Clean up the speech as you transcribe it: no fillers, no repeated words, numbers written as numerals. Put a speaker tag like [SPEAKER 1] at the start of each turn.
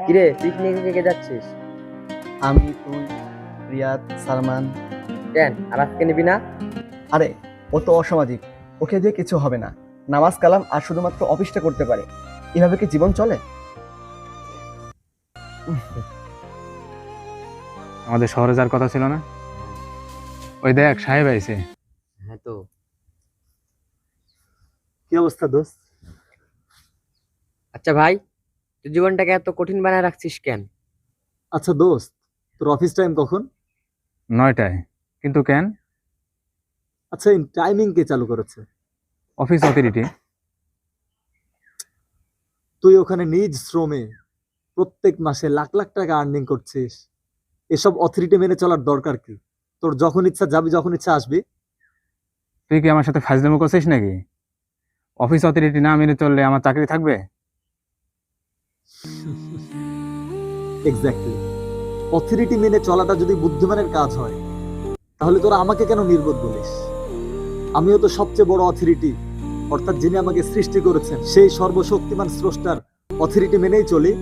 [SPEAKER 1] কিরে, পিকনিকে কে কে যাচ্ছিস?
[SPEAKER 2] আমি, তুই, রিয়াদ, সালমান।
[SPEAKER 1] কেন, আর আজকে নিবি না?
[SPEAKER 2] আরে, ও তো অসামাজিক। ওকে দিয়ে কিছু হবে না। নামাজ কালাম আর শুধুমাত্র অফিসটা করতে পারে। এভাবে কি জীবন চলে?
[SPEAKER 3] আমাদের শহরে যাওয়ার কথা ছিল না? ওই দেখ সাহেব আইছে।
[SPEAKER 1] হ্যাঁ তো।
[SPEAKER 2] কি অবস্থা দোস্ত?
[SPEAKER 1] আচ্ছা ভাই, তুই জীবনটাকে এত কঠিন বানায় রাখছিস কেন?
[SPEAKER 2] আচ্ছা দোস্ত, তোর অফিস টাইম কখন?
[SPEAKER 3] 9টায়। কিন্তু কেন?
[SPEAKER 2] আচ্ছা, এই টাইমিং কে চালু করেছে?
[SPEAKER 3] Office authority.
[SPEAKER 2] তুই ওখানে নিজ শ্রমে প্রত্যেক মাসে লাখ লাখ টাকা আর্নিং করছিস। এসব অথরিটি মেনে চলার দরকার কি? তোর যখন ইচ্ছা যাবি, যখন ইচ্ছা আসবি।
[SPEAKER 3] তুই কি আমার সাথে ফাজলামো করছিস নাকি? অফিস অথরিটি না মেনে চললে আমার চাকরি থাকবে?
[SPEAKER 2] এক্স্যাক্টলি। অথরিটি মেনে চলাটা যদি বুদ্ধিমানের কাজ হয়, তাহলে তোরা আমাকে কেন নির্বোধ বলিস? আমিও তো সবচেয়ে বড় অথরিটি, অর্থাৎ যিনি আমাকে সৃষ্টি করেছেন সেই সর্বশক্তিমান স্রষ্টার অথরিটি মেনেই চলি।